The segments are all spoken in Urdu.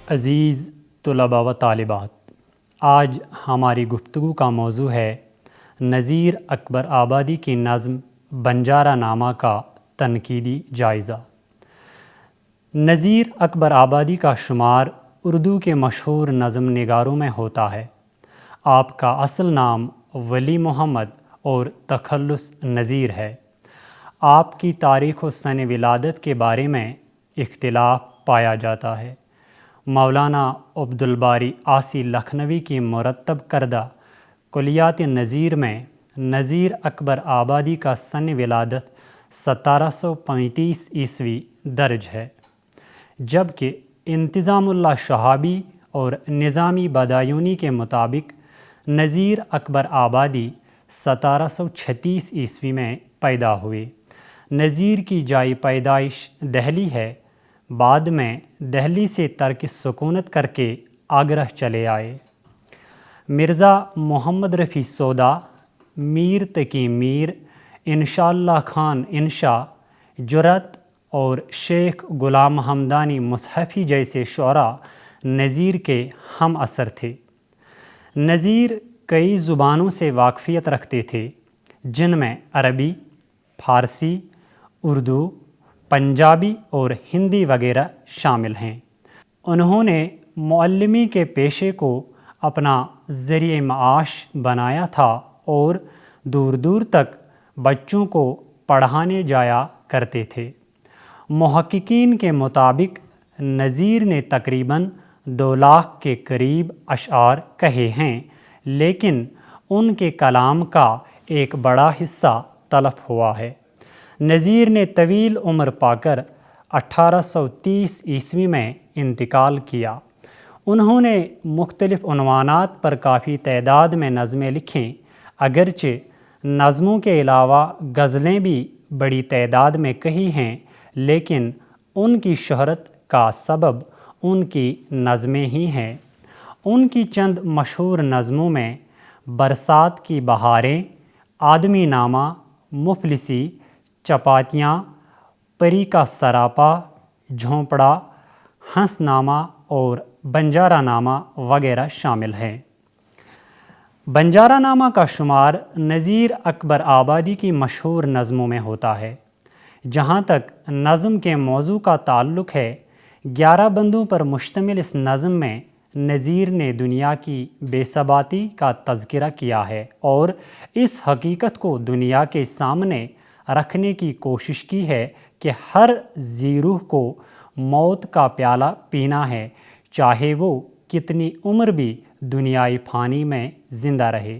عزیز طلباء و طالبات، آج ہماری گفتگو کا موضوع ہے نذیر اکبر آبادی کی نظم بنجارہ نامہ کا تنقیدی جائزہ۔ نذیر اکبر آبادی کا شمار اردو کے مشہور نظم نگاروں میں ہوتا ہے۔ آپ کا اصل نام ولی محمد اور تخلص نذیر ہے۔ آپ کی تاریخ و سن ولادت کے بارے میں اختلاف پایا جاتا ہے۔ مولانا عبدالباری عاصی لکھنوی کی مرتب کردہ کلیات نذیر میں نذیر اکبر آبادی کا سن ولادت 1735 عیسوی درج ہے، جبکہ انتظام اللہ شہابی اور نظامی بدایونی کے مطابق نذیر اکبر آبادی 1736 عیسوی میں پیدا ہوئے۔ نذیر کی جائے پیدائش دہلی ہے، بعد میں دہلی سے ترک سکونت کر کے آگرہ چلے آئے۔ مرزا محمد رفیع سودا، میر تقی میر، انشاءاللہ خان انشا، جرأت اور شیخ غلام حمدانی مصحفی جیسے شعراء نذیر کے ہم عصر تھے۔ نذیر کئی زبانوں سے واقفیت رکھتے تھے، جن میں عربی، فارسی، اردو، پنجابی اور ہندی وغیرہ شامل ہیں۔ انہوں نے معلمی کے پیشے کو اپنا ذریعہ معاش بنایا تھا اور دور دور تک بچوں کو پڑھانے جایا کرتے تھے۔ محققین کے مطابق نذیر نے تقریباً 2 لاکھ کے قریب اشعار کہے ہیں، لیکن ان کے کلام کا ایک بڑا حصہ تلف ہوا ہے۔ نذیر نے طویل عمر پا کر 1830 عیسوی میں انتقال کیا۔ انہوں نے مختلف عنوانات پر کافی تعداد میں نظمیں لکھیں، اگرچہ نظموں کے علاوہ غزلیں بھی بڑی تعداد میں کہی ہیں، لیکن ان کی شہرت کا سبب ان کی نظمیں ہی ہیں۔ ان کی چند مشہور نظموں میں برسات کی بہاریں، آدمی نامہ، مفلسی، چپاتیاں، پری کا سراپا، جھونپڑا، ہنس نامہ اور بنجارہ نامہ وغیرہ شامل ہیں۔ بنجارہ نامہ کا شمار نذیر اکبر آبادی کی مشہور نظموں میں ہوتا ہے۔ جہاں تک نظم کے موضوع کا تعلق ہے، 11 بندوں پر مشتمل اس نظم میں نذیر نے دنیا کی بے ثباتی کا تذکرہ کیا ہے اور اس حقیقت کو دنیا کے سامنے رکھنے کی کوشش کی ہے کہ ہر ذی روح کو موت کا پیالہ پینا ہے، چاہے وہ کتنی عمر بھی دنیائے فانی میں زندہ رہے۔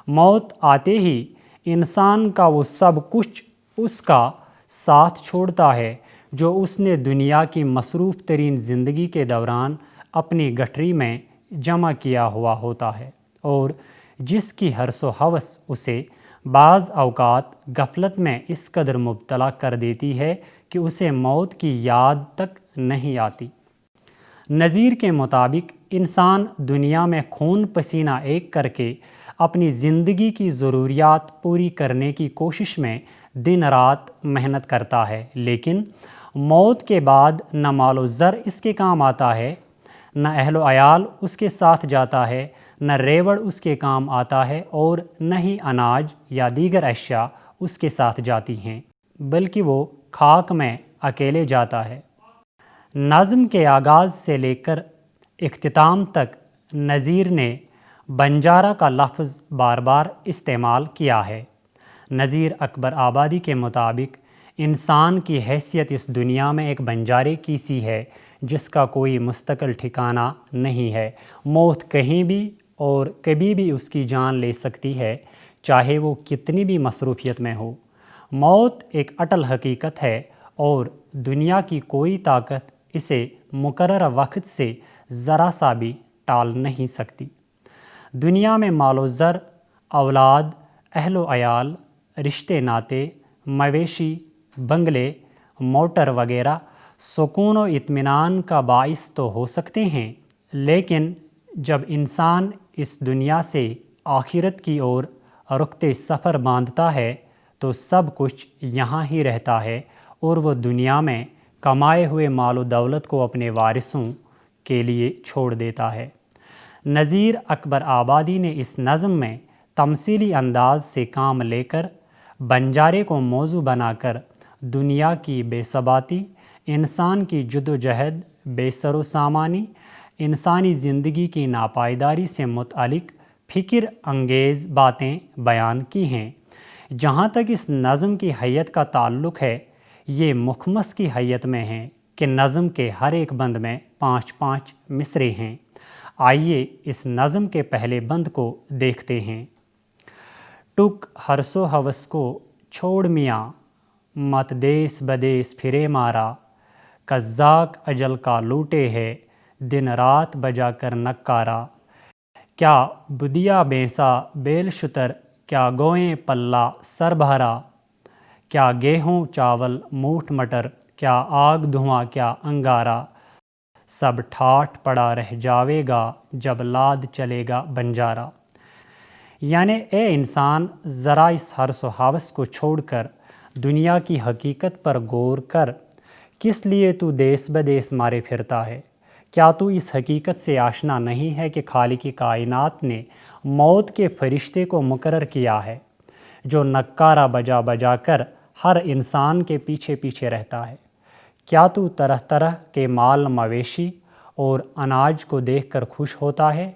موت آتے ہی انسان کا وہ سب کچھ اس کا ساتھ چھوڑتا ہے جو اس نے دنیا کی مصروف ترین زندگی کے دوران اپنی گٹھری میں جمع کیا ہوا ہوتا ہے، اور جس کی حرص و ہوس اسے بعض اوقات غفلت میں اس قدر مبتلا کر دیتی ہے کہ اسے موت کی یاد تک نہیں آتی۔ نذیر کے مطابق انسان دنیا میں خون پسینہ ایک کر کے اپنی زندگی کی ضروریات پوری کرنے کی کوشش میں دن رات محنت کرتا ہے، لیکن موت کے بعد نہ مال و زر اس کے کام آتا ہے، نہ اہل و عیال اس کے ساتھ جاتا ہے، نہ ریوڑ اس کے کام آتا ہے، اور نہ ہی اناج یا دیگر اشیاء اس کے ساتھ جاتی ہیں، بلکہ وہ خاک میں اکیلے جاتا ہے۔ نظم کے آغاز سے لے کر اختتام تک نذیر نے بنجارہ کا لفظ بار بار استعمال کیا ہے۔ نذیر اکبر آبادی کے مطابق انسان کی حیثیت اس دنیا میں ایک بنجارے کی سی ہے جس کا کوئی مستقل ٹھکانہ نہیں ہے۔ موت کہیں بھی اور کبھی بھی اس کی جان لے سکتی ہے، چاہے وہ کتنی بھی مصروفیت میں ہو۔ موت ایک اٹل حقیقت ہے اور دنیا کی کوئی طاقت اسے مقررہ وقت سے ذرا سا بھی ٹال نہیں سکتی۔ دنیا میں مال و زر، اولاد، اہل و عیال، رشتے ناتے، مویشی، بنگلے، موٹر وغیرہ سکون و اطمینان کا باعث تو ہو سکتے ہیں، لیکن جب انسان اس دنیا سے آخرت کی اور رخت سفر باندھتا ہے تو سب کچھ یہاں ہی رہتا ہے، اور وہ دنیا میں کمائے ہوئے مال و دولت کو اپنے وارثوں کے لیے چھوڑ دیتا ہے۔ نذیر اکبر آبادی نے اس نظم میں تمثیلی انداز سے کام لے کر بنجارے کو موضوع بنا کر دنیا کی بے ثباتی، انسان کی جدوجہد، بے سر و سامانی، انسانی زندگی کی ناپائیداری سے متعلق فکر انگیز باتیں بیان کی ہیں۔ جہاں تک اس نظم کی حیت کا تعلق ہے، یہ مخمس کی حیت میں ہیں کہ نظم کے ہر ایک بند میں 5 مصرے ہیں۔ آئیے اس نظم کے پہلے بند کو دیکھتے ہیں۔ ٹک ہرس و ہوس کو چھوڑ میاں، مت دیس بدیس پھرے مارا، قزاق اجل کا لوٹے ہے، دن رات بجا کر نکارا۔ کیا بدیا بینسا بیل شتر، کیا گوئیں پلہ سر بھرا، کیا گیہوں چاول موٹھ مٹر، کیا آگ دھواں کیا انگارا، سب ٹھاٹھ پڑا رہ جاوے گا جب لاد چلے گا بنجارا۔ یعنی اے انسان، ذرا اس ہرس و ہوس کو چھوڑ کر دنیا کی حقیقت پر غور کر۔ کس لیے تو دیس بدیس مارے پھرتا ہے؟ کیا تو اس حقیقت سے آشنا نہیں ہے کہ خالق کائنات نے موت کے فرشتے کو مقرر کیا ہے، جو نکارہ بجا بجا کر ہر انسان کے پیچھے پیچھے رہتا ہے؟ کیا تو طرح طرح کے مال مویشی اور اناج کو دیکھ کر خوش ہوتا ہے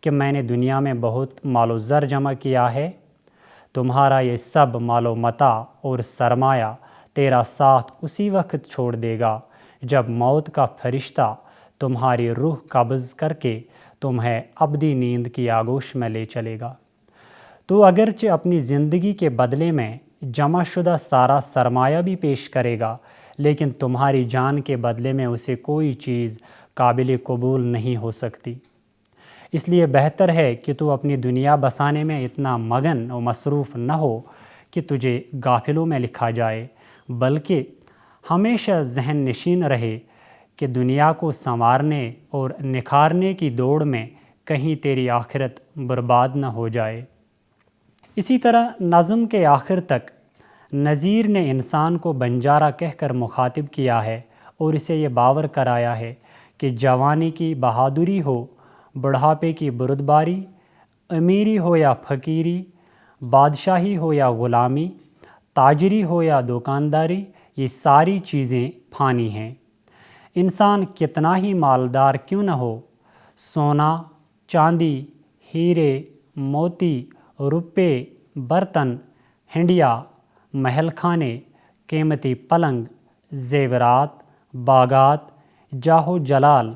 کہ میں نے دنیا میں بہت مال و زر جمع کیا ہے؟ تمہارا یہ سب مال و متاع اور سرمایہ تیرا ساتھ اسی وقت چھوڑ دے گا جب موت کا فرشتہ تمہاری روح قبض کر کے تمہیں ابدی نیند کی آغوش میں لے چلے گا۔ تو اگرچہ اپنی زندگی کے بدلے میں جمع شدہ سارا سرمایہ بھی پیش کرے گا، لیکن تمہاری جان کے بدلے میں اسے کوئی چیز قابل قبول نہیں ہو سکتی۔ اس لیے بہتر ہے کہ تو اپنی دنیا بسانے میں اتنا مگن و مصروف نہ ہو کہ تجھے غافلوں میں لکھا جائے، بلکہ ہمیشہ ذہن نشین رہے کہ دنیا کو سنوارنے اور نکھارنے کی دوڑ میں کہیں تیری آخرت برباد نہ ہو جائے۔ اسی طرح نظم کے آخر تک نذیر نے انسان کو بنجارہ کہہ کر مخاطب کیا ہے اور اسے یہ باور کرایا ہے کہ جوانی کی بہادری ہو، بڑھاپے کی بردباری، امیری ہو یا فقیری، بادشاہی ہو یا غلامی، تاجری ہو یا دکانداری، یہ ساری چیزیں فانی ہیں۔ انسان کتنا ہی مالدار کیوں نہ ہو، سونا، چاندی، ہیرے، موتی، روپے، برتن، ہنڈیا، محل خانے، قیمتی پلنگ، زیورات، باغات، جاہ و جلال،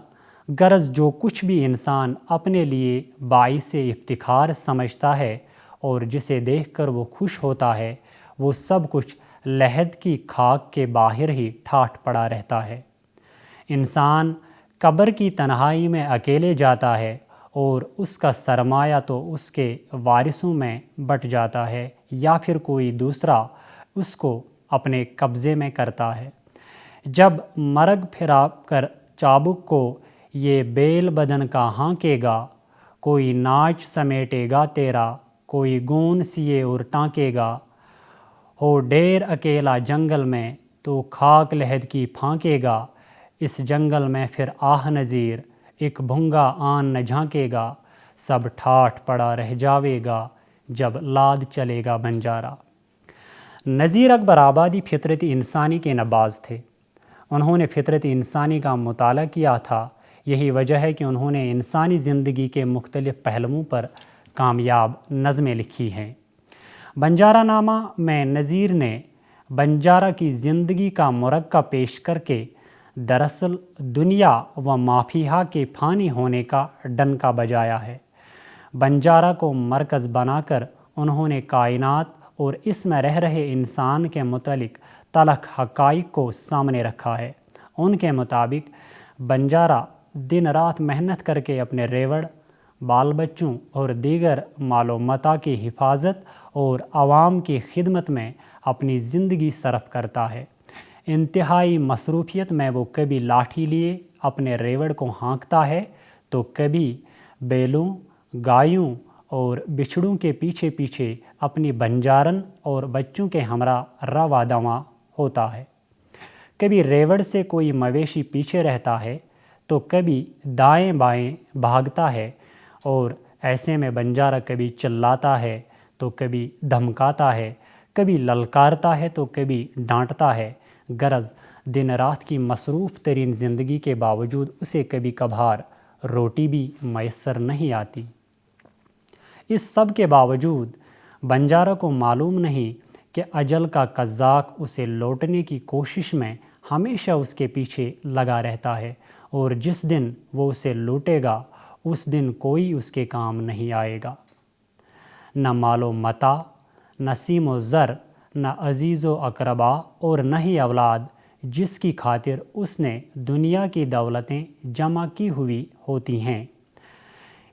غرض جو کچھ بھی انسان اپنے لیے باعث افتخار سمجھتا ہے اور جسے دیکھ کر وہ خوش ہوتا ہے، وہ سب کچھ لحد کی خاک کے باہر ہی ٹھاٹھ پڑا رہتا ہے۔ انسان قبر کی تنہائی میں اکیلے جاتا ہے اور اس کا سرمایہ تو اس کے وارثوں میں بٹ جاتا ہے یا پھر کوئی دوسرا اس کو اپنے قبضے میں کرتا ہے۔ جب مرگ پھرا کر چابک کو یہ بیل بدن کا ہانکے گا، کوئی ناچ سمیٹے گا تیرا، کوئی گون سیے اور ٹانکے گا، ہو ڈیر اکیلا جنگل میں تو خاک لحد کی پھانکے گا، اس جنگل میں پھر آہ نذیر، ایک بھنگا آن نہ جھانکے گا، سب ٹھاٹھ پڑا رہ جاوے گا جب لاد چلے گا بنجارا۔ نذیر اکبر آبادی فطرت انسانی کے نباز تھے۔ انہوں نے فطرت انسانی کا مطالعہ کیا تھا۔ یہی وجہ ہے کہ انہوں نے انسانی زندگی کے مختلف پہلوؤں پر کامیاب نظمیں لکھی ہیں۔ بنجارہ نامہ میں نذیر نے بنجارہ کی زندگی کا مرقع پیش کر کے دراصل دنیا و ما فیہا کے فانی ہونے کا ڈنکا بجایا ہے۔ بنجارہ کو مرکز بنا کر انہوں نے کائنات اور اس میں رہ رہے انسان کے متعلق تلخ حقائق کو سامنے رکھا ہے۔ ان کے مطابق بنجارہ دن رات محنت کر کے اپنے ریوڑ، بال بچوں اور دیگر مال و متاع کی حفاظت اور عوام کی خدمت میں اپنی زندگی صرف کرتا ہے۔ انتہائی مصروفیت میں وہ کبھی لاٹھی لیے اپنے ریوڑ کو ہانکتا ہے تو کبھی بیلوں، گایوں اور بچھڑوں کے پیچھے پیچھے اپنی بنجارن اور بچوں کے ہمراہ رواں دواں ہوتا ہے۔ کبھی ریوڑ سے کوئی مویشی پیچھے رہتا ہے تو کبھی دائیں بائیں بھاگتا ہے، اور ایسے میں بنجارہ کبھی چلاتا ہے تو کبھی دھمکاتا ہے، کبھی للکارتا ہے تو کبھی ڈانٹتا ہے۔ غرض دن رات کی مصروف ترین زندگی کے باوجود اسے کبھی کبھار روٹی بھی میسر نہیں آتی۔ اس سب کے باوجود بنجارہ کو معلوم نہیں کہ اجل کا قزاق اسے لوٹنے کی کوشش میں ہمیشہ اس کے پیچھے لگا رہتا ہے، اور جس دن وہ اسے لوٹے گا اس دن کوئی اس کے کام نہیں آئے گا۔ نہ مال و متاع، نہ سیم و زر، نہ عزیز و اقربا، اور نہ ہی اولاد جس کی خاطر اس نے دنیا کی دولتیں جمع کی ہوئی ہوتی ہیں۔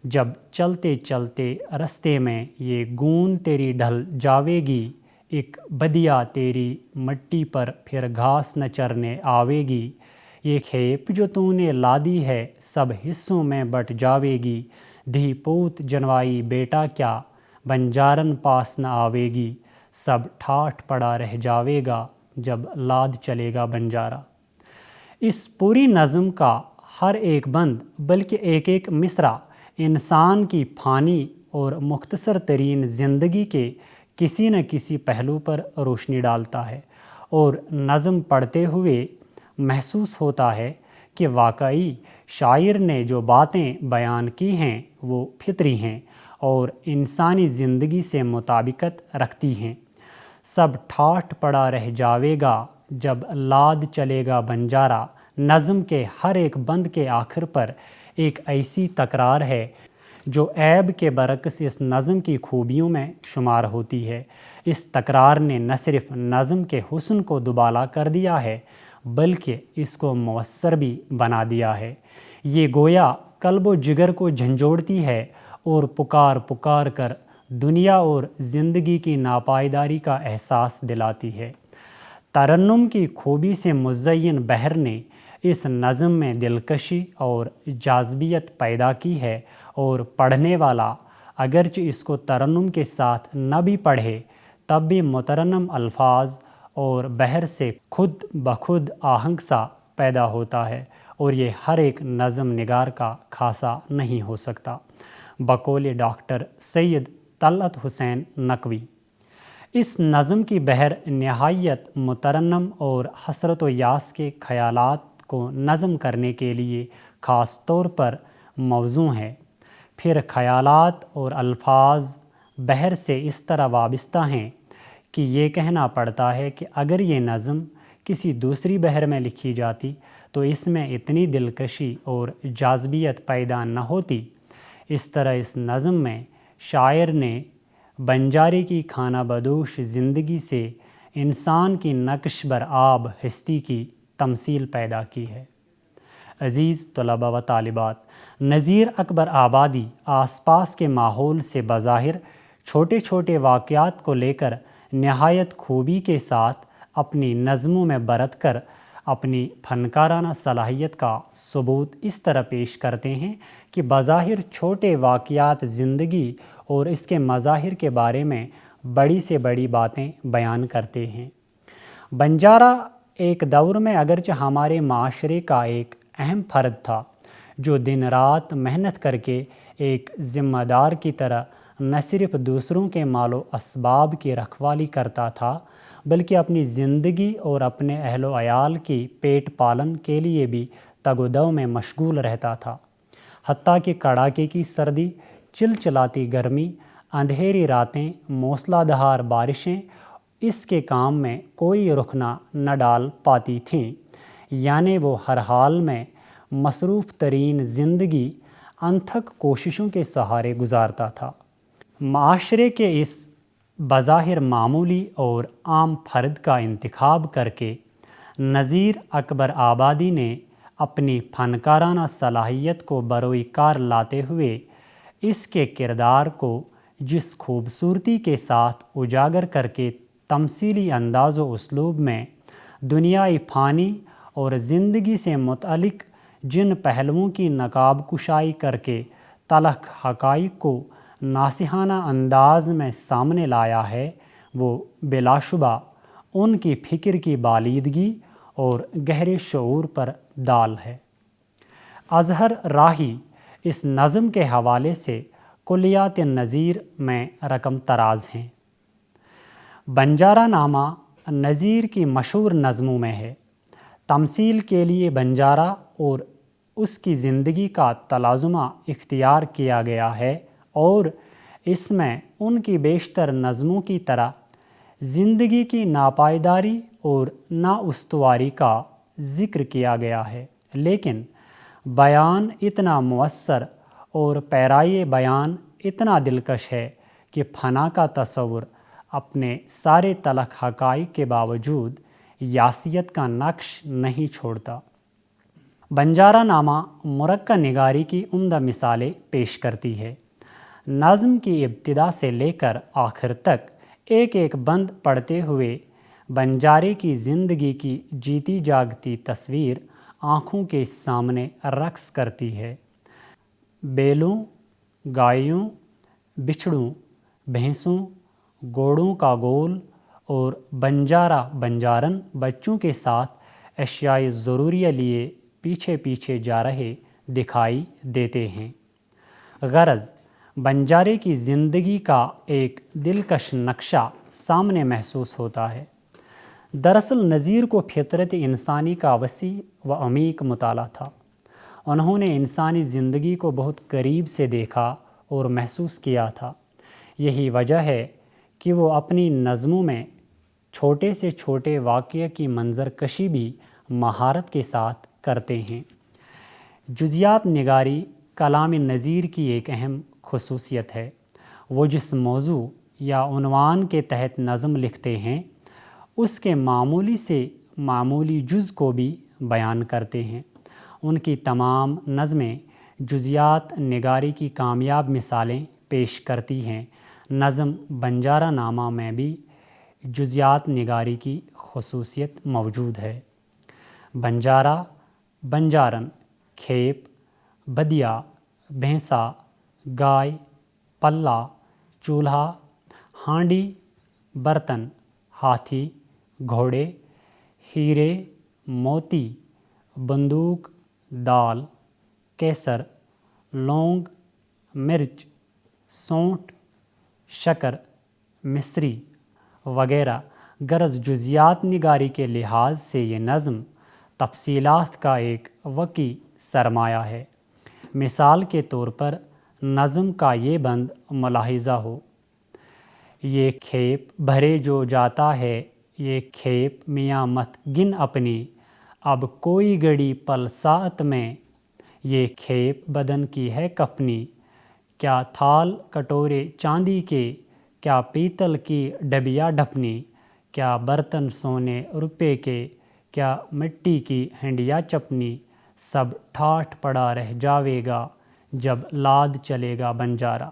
جب چلتے چلتے رستے میں یہ گون تیری ڈھل جاوے گی، ایک بدیا تیری مٹی پر پھر گھاس نہ چرنے آوے گی، یہ کھیپ جو تو نے لادی ہے سب حصوں میں بٹ جاوے گی، دھی پوت جنوائی بیٹا کیا بنجارن پاس نہ آوے گی، سب ٹھاٹھ پڑا رہ جاوے گا جب لاد چلے گا بنجارہ۔ اس پوری نظم کا ہر ایک بند بلکہ ایک ایک مصرع انسان کی فانی اور مختصر ترین زندگی کے کسی نہ کسی پہلو پر روشنی ڈالتا ہے، اور نظم پڑھتے ہوئے محسوس ہوتا ہے کہ واقعی شاعر نے جو باتیں بیان کی ہیں وہ فطری ہیں اور انسانی زندگی سے مطابقت رکھتی ہیں۔ سب ٹھاٹھ پڑا رہ جاوے گا جب لاد چلے گا بنجارہ نظم کے ہر ایک بند کے آخر پر ایک ایسی تکرار ہے جو عیب کے برعکس اس نظم کی خوبیوں میں شمار ہوتی ہے۔ اس تکرار نے نہ صرف نظم کے حسن کو دوبالا کر دیا ہے بلکہ اس کو مؤثر بھی بنا دیا ہے۔ یہ گویا قلب و جگر کو جھنجھوڑتی ہے اور پکار پکار کر دنیا اور زندگی کی ناپائیداری کا احساس دلاتی ہے۔ ترنم کی خوبی سے مزین بحر نے اس نظم میں دلکشی اور جاذبیت پیدا کی ہے، اور پڑھنے والا اگرچہ اس کو ترنم کے ساتھ نہ بھی پڑھے تب بھی مترنم الفاظ اور بحر سے خود بخود آہنگ سا پیدا ہوتا ہے، اور یہ ہر ایک نظم نگار کا خاصا نہیں ہو سکتا۔ بقول ڈاکٹر سید طلعت حسین نقوی، اس نظم کی بحر نہایت مترنم اور حسرت و یاس کے خیالات کو نظم کرنے کے لیے خاص طور پر موزوں ہے۔ پھر خیالات اور الفاظ بحر سے اس طرح وابستہ ہیں کہ یہ کہنا پڑتا ہے کہ اگر یہ نظم کسی دوسری بحر میں لکھی جاتی تو اس میں اتنی دلکشی اور جاذبیت پیدا نہ ہوتی۔ اس طرح اس نظم میں شاعر نے بنجارے کی خانہ بدوش زندگی سے انسان کی نقش بر آب ہستی کی تمثیل پیدا کی ہے۔ عزیز طلباء و طالبات، نذیر اکبر آبادی آس پاس کے ماحول سے بظاہر چھوٹے چھوٹے واقعات کو لے کر نہایت خوبی کے ساتھ اپنی نظموں میں برت کر اپنی فنکارانہ صلاحیت کا ثبوت اس طرح پیش کرتے ہیں کہ بظاہر چھوٹے واقعات زندگی اور اس کے مظاہر کے بارے میں بڑی سے بڑی باتیں بیان کرتے ہیں۔ بنجارہ ایک دور میں اگرچہ ہمارے معاشرے کا ایک اہم فرد تھا جو دن رات محنت کر کے ایک ذمہ دار کی طرح نہ صرف دوسروں کے مال و اسباب کی رکھوالی کرتا تھا بلکہ اپنی زندگی اور اپنے اہل و عیال کی پیٹ پالن کے لیے بھی تگ و دو میں مشغول رہتا تھا۔ حتیٰ کہ کڑاکے کی سردی، چلچلاتی گرمی، اندھیری راتیں، موسلا دھار بارشیں اس کے کام میں کوئی رخنہ نہ ڈال پاتی تھیں، یعنی وہ ہر حال میں مصروف ترین زندگی انتھک کوششوں کے سہارے گزارتا تھا۔ معاشرے کے اس بظاہر معمولی اور عام فرد کا انتخاب کر کے نذیر اکبر آبادی نے اپنی فنکارانہ صلاحیت کو بروئے کار لاتے ہوئے اس کے کردار کو جس خوبصورتی کے ساتھ اجاگر کر کے تمثیلی انداز و اسلوب میں دنیائے فانی اور زندگی سے متعلق جن پہلوؤں کی نقاب کشائی کر کے تلخ حقائق کو ناصحانہ انداز میں سامنے لایا ہے وہ بلا شبہ ان کی فکر کی بالیدگی اور گہرے شعور پر دال ہے۔ اظہر راہی اس نظم کے حوالے سے کلیات نظیر میں رقم تراز ہیں۔ بنجارہ نامہ نظیر کی مشہور نظموں میں ہے۔ تمثیل کے لیے بنجارہ اور اس کی زندگی کا تلازمہ اختیار کیا گیا ہے اور اس میں ان کی بیشتر نظموں کی طرح زندگی کی ناپائیداری اور نااستواری کا ذکر کیا گیا ہے، لیکن بیان اتنا مؤثر اور پیرائے بیان اتنا دلکش ہے کہ فنا کا تصور اپنے سارے تلخ حقائق کے باوجود یاسیت کا نقش نہیں چھوڑتا۔ بنجارہ نامہ مرقع نگاری کی عمدہ مثالیں پیش کرتی ہے۔ نظم کی ابتدا سے لے کر آخر تک ایک ایک بند پڑھتے ہوئے بنجارے کی زندگی کی جیتی جاگتی تصویر آنکھوں کے سامنے رقص کرتی ہے۔ بیلوں، گایوں، بچھڑوں، بھینسوں، گھوڑوں کا گول اور بنجارہ بنجارن بچوں کے ساتھ اشیائے ضروریہ لیے پیچھے پیچھے جا رہے دکھائی دیتے ہیں۔ غرض بنجارے کی زندگی کا ایک دلکش نقشہ سامنے محسوس ہوتا ہے۔ دراصل نظیر کو فطرت انسانی کا وسیع و عمیق مطالعہ تھا۔ انہوں نے انسانی زندگی کو بہت قریب سے دیکھا اور محسوس کیا تھا۔ یہی وجہ ہے کہ وہ اپنی نظموں میں چھوٹے سے چھوٹے واقعے کی منظر کشی بھی مہارت کے ساتھ کرتے ہیں۔ جزیات نگاری کلام نظیر کی ایک اہم خصوصیت ہے۔ وہ جس موضوع یا عنوان کے تحت نظم لکھتے ہیں اس کے معمولی سے معمولی جز کو بھی بیان کرتے ہیں۔ ان کی تمام نظمیں جزیات نگاری کی کامیاب مثالیں پیش کرتی ہیں۔ نظم بنجارہ نامہ میں بھی جزیات نگاری کی خصوصیت موجود ہے۔ بنجارہ، بنجارن، کھیپ، بدیا، بھینسا، گائے، پلہ، چولہا، ہانڈی، برتن، ہاتھی، گھوڑے، ہیرے، موتی، بندوق، دال، کیسر، لونگ، مرچ، سونٹھ، شکر، مصری وغیرہ۔ غرض جزیات نگاری کے لحاظ سے یہ نظم تفصیلات کا ایک وسیع سرمایہ ہے۔ مثال کے طور پر نظم کا یہ بند ملاحظہ ہو: یہ کھیپ بھرے جو جاتا ہے، یہ کھیپ میاں مت گن اپنی، اب کوئی گھڑی پل ساعت میں، یہ کھیپ بدن کی ہے کفنی، کیا تھال کٹورے چاندی کے، کیا پیتل کی ڈبیا ڈھپنی، کیا برتن سونے روپے کے، کیا مٹی کی ہنڈیا چپنی، سب ٹھاٹھ پڑا رہ جاوے گا جب لاد چلے گا بنجارہ۔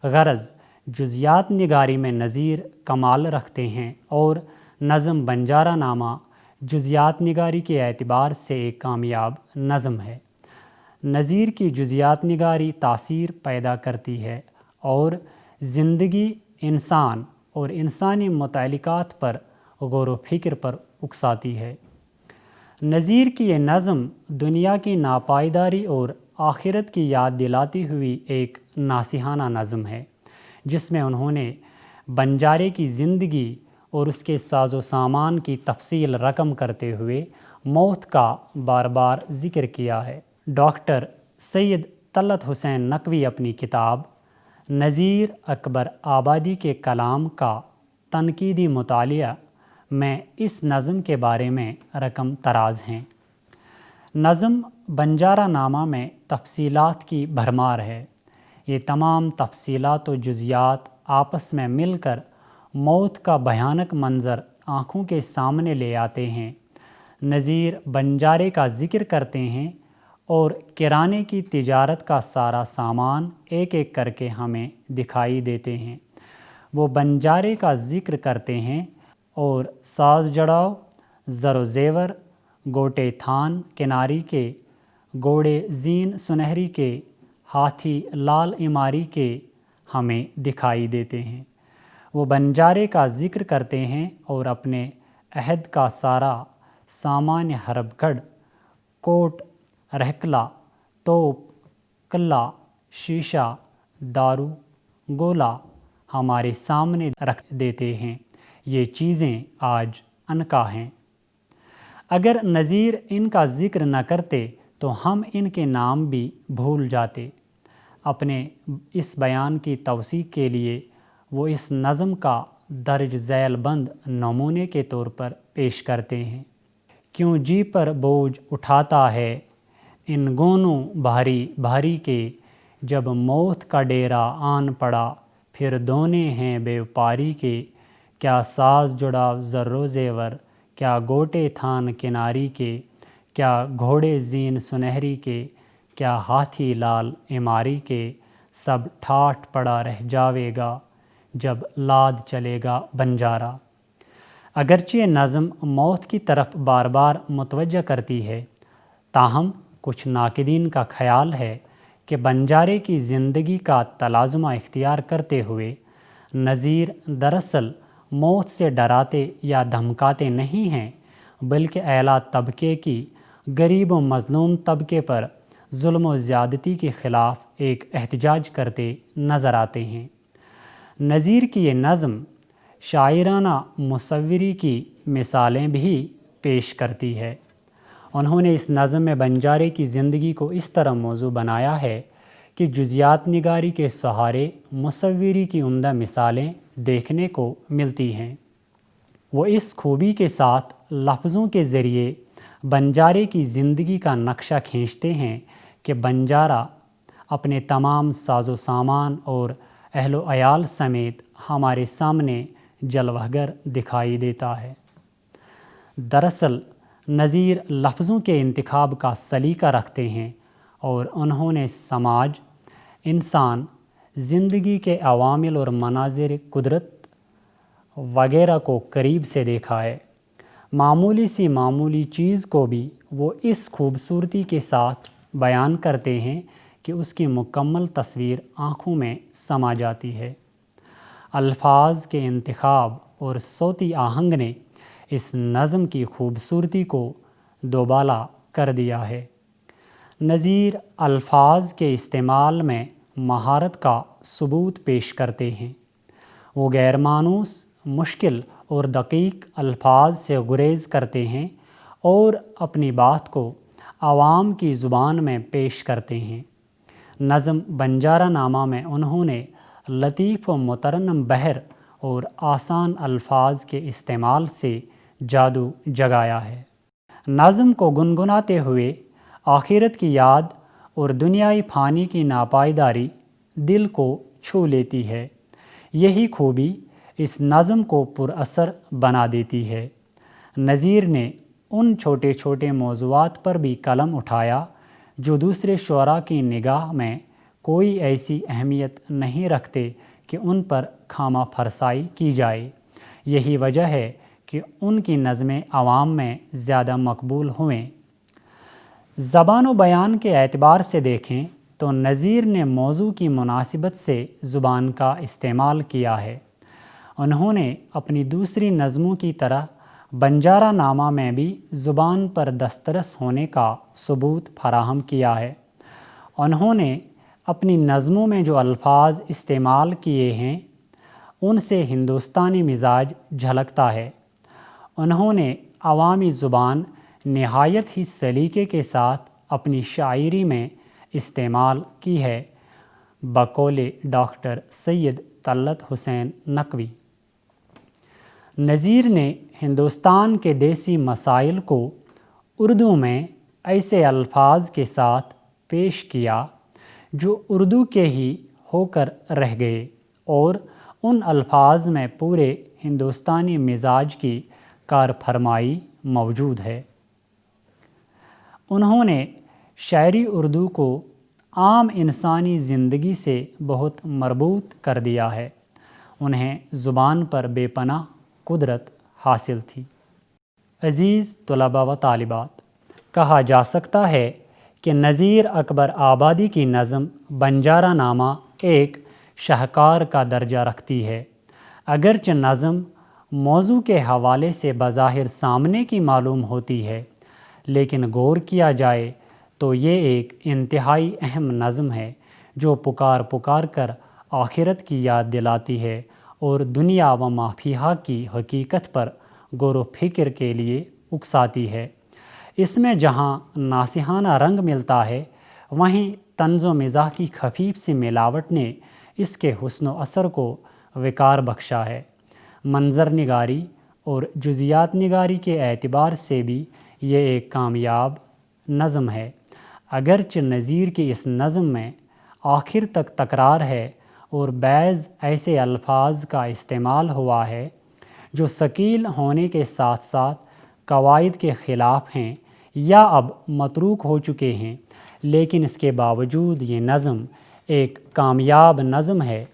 غرض جزیات نگاری میں نظیر کمال رکھتے ہیں اور نظم بنجارہ نامہ جزیات نگاری کے اعتبار سے ایک کامیاب نظم ہے۔ نظیر کی جزیات نگاری تاثیر پیدا کرتی ہے اور زندگی، انسان اور انسانی متعلقات پر غور و فکر پر اکساتی ہے۔ نظیر کی یہ نظم دنیا کی ناپائیداری اور آخرت کی یاد دلاتی ہوئی ایک ناصحانہ نظم ہے، جس میں انہوں نے بنجارے کی زندگی اور اس کے ساز و سامان کی تفصیل رقم کرتے ہوئے موت کا بار بار ذکر کیا ہے۔ ڈاکٹر سید طلعت حسین نقوی اپنی کتاب نظیر اکبر آبادی کے کلام کا تنقیدی مطالعہ میں اس نظم کے بارے میں رقم تراز ہیں۔ نظم بنجارہ نامہ میں تفصیلات کی بھرمار ہے۔ یہ تمام تفصیلات و جزیات آپس میں مل کر موت کا بھیانک منظر آنکھوں کے سامنے لے آتے ہیں۔ نظیر بنجارے کا ذکر کرتے ہیں اور کرانے کی تجارت کا سارا سامان ایک ایک کر کے ہمیں دکھائی دیتے ہیں۔ وہ بنجارے کا ذکر کرتے ہیں اور ساز جڑاؤ، زر و زیور، گوٹے تھان کناری کے، گھوڑے زین سنہری کے، ہاتھی لال عماری کے ہمیں دکھائی دیتے ہیں۔ وہ بنجارے کا ذکر کرتے ہیں اور اپنے عہد کا سارا سامان حرب گڑھ، کوٹ، رہکلا، توپ، کلا، شیشہ، دارو، گولا ہمارے سامنے رکھ دیتے ہیں۔ یہ چیزیں آج عنقا ہیں۔ اگر نذیر ان کا ذکر نہ کرتے تو ہم ان کے نام بھی بھول جاتے۔ اپنے اس بیان کی توثیق کے لیے وہ اس نظم کا درج ذیل بند نمونے کے طور پر پیش کرتے ہیں۔ کیوں جی پر بوجھ اٹھاتا ہے ان گونوں بھاری بھاری کے، جب موت کا ڈیرا آن پڑا پھر دونے ہیں بے پاری کے۔ کیا ساز جڑا زر و زیور، کیا گوٹے تھان کناری کے، کیا گھوڑے زین سنہری کے، کیا ہاتھی لال عماری کے، سب ٹھاٹھ پڑا رہ جاوے گا جب لاد چلے گا بنجارا۔ اگرچہ یہ نظم موت کی طرف بار بار متوجہ کرتی ہے، تاہم کچھ ناقدین کا خیال ہے کہ بنجارے کی زندگی کا تلازمہ اختیار کرتے ہوئے نذیر دراصل موت سے ڈراتے یا دھمکاتے نہیں ہیں، بلکہ اعلیٰ طبقے کی غریب و مظلوم طبقے پر ظلم و زیادتی کے خلاف ایک احتجاج کرتے نظر آتے ہیں۔ نذیر کی یہ نظم شاعرانہ مصوری کی مثالیں بھی پیش کرتی ہے۔ انہوں نے اس نظم میں بنجارے کی زندگی کو اس طرح موضوع بنایا ہے کہ جزیات نگاری کے سہارے مصوری کی عمدہ مثالیں دیکھنے کو ملتی ہیں۔ وہ اس خوبی کے ساتھ لفظوں کے ذریعے بنجارے کی زندگی کا نقشہ کھینچتے ہیں کہ بنجارہ اپنے تمام ساز و سامان اور اہل و عیال سمیت ہمارے سامنے جلوہ گر دکھائی دیتا ہے۔ دراصل نذیر لفظوں کے انتخاب کا سلیقہ رکھتے ہیں اور انہوں نے سماج، انسان، زندگی کے عوامل اور مناظر قدرت وغیرہ کو قریب سے دیکھا ہے۔ معمولی سی معمولی چیز کو بھی وہ اس خوبصورتی کے ساتھ بیان کرتے ہیں کہ اس کی مکمل تصویر آنکھوں میں سما جاتی ہے۔ الفاظ کے انتخاب اور صوتی آہنگ نے اس نظم کی خوبصورتی کو دوبالا کر دیا ہے۔ نذیر الفاظ کے استعمال میں مہارت کا ثبوت پیش کرتے ہیں۔ وہ غیر مانوس، مشکل اور دقیق الفاظ سے گریز کرتے ہیں اور اپنی بات کو عوام کی زبان میں پیش کرتے ہیں۔ نظم بنجارہ نامہ میں انہوں نے لطیف و مترنم بحر اور آسان الفاظ کے استعمال سے جادو جگایا ہے۔ نظم کو گنگناتے ہوئے آخرت کی یاد اور دنیائی فانی کی ناپائیداری دل کو چھو لیتی ہے۔ یہی خوبی اس نظم کو پر اثر بنا دیتی ہے۔ نذیر نے ان چھوٹے چھوٹے موضوعات پر بھی قلم اٹھایا جو دوسرے شعراء کی نگاہ میں کوئی ایسی اہمیت نہیں رکھتے کہ ان پر خامہ فرسائی کی جائے۔ یہی وجہ ہے کہ ان کی نظمیں عوام میں زیادہ مقبول ہوئیں۔ زبان و بیان کے اعتبار سے دیکھیں تو نذیر نے موضوع کی مناسبت سے زبان کا استعمال کیا ہے۔ انہوں نے اپنی دوسری نظموں کی طرح بنجارہ نامہ میں بھی زبان پر دسترس ہونے کا ثبوت فراہم کیا ہے۔ انہوں نے اپنی نظموں میں جو الفاظ استعمال کیے ہیں ان سے ہندوستانی مزاج جھلکتا ہے۔ انہوں نے عوامی زبان نہایت ہی سلیقے کے ساتھ اپنی شاعری میں استعمال کی ہے، بقول ڈاکٹر سید طلعت حسین نقوی۔ نذیر نے ہندوستان کے دیسی مسائل کو اردو میں ایسے الفاظ کے ساتھ پیش کیا جو اردو کے ہی ہو کر رہ گئے، اور ان الفاظ میں پورے ہندوستانی مزاج کی کار فرمائی موجود ہے۔ انہوں نے شاعری اردو کو عام انسانی زندگی سے بہت مربوط کر دیا ہے۔ انہیں زبان پر بے پناہ قدرت حاصل تھی۔ عزیز طلباء و طالبات، کہا جا سکتا ہے کہ نذیر اکبر آبادی کی نظم بنجارہ نامہ ایک شاہکار کا درجہ رکھتی ہے۔ اگرچہ نظم موضوع کے حوالے سے بظاہر سامنے کی معلوم ہوتی ہے، لیکن غور کیا جائے تو یہ ایک انتہائی اہم نظم ہے جو پکار کر آخرت کی یاد دلاتی ہے اور دنیا و ما فیہا کی حقیقت پر غور و فکر کے لیے اکساتی ہے۔ اس میں جہاں ناصحانہ رنگ ملتا ہے وہیں طنز و مزاح کی خفیف سی ملاوٹ نے اس کے حسن و اثر کو وقار بخشا ہے۔ منظر نگاری اور جزیات نگاری کے اعتبار سے بھی یہ ایک کامیاب نظم ہے۔ اگرچہ نظیر کی اس نظم میں آخر تک تکرار ہے اور بعض ایسے الفاظ کا استعمال ہوا ہے جو ثقیل ہونے کے ساتھ ساتھ قواعد کے خلاف ہیں یا اب متروک ہو چکے ہیں، لیکن اس کے باوجود یہ نظم ایک کامیاب نظم ہے۔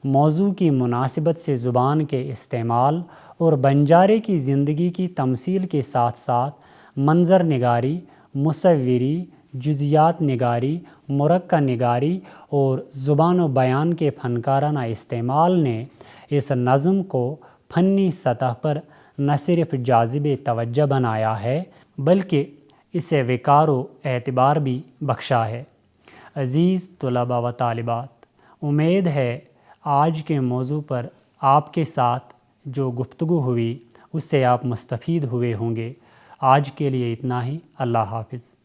موضوع کی مناسبت سے زبان کے استعمال اور بنجارے کی زندگی کی تمثیل کے ساتھ ساتھ منظر نگاری، مصوری، جزیات نگاری، مرقع نگاری اور زبان و بیان کے فنکارانہ استعمال نے اس نظم کو فنی سطح پر نہ صرف جاذب توجہ بنایا ہے بلکہ اسے وقار و اعتبار بھی بخشا ہے۔ عزیز طلباء و طالبات، امید ہے آج کے موضوع پر آپ کے ساتھ جو گفتگو ہوئی اس سے آپ مستفید ہوئے ہوں گے۔ آج کے لیے اتنا ہی۔ اللہ حافظ۔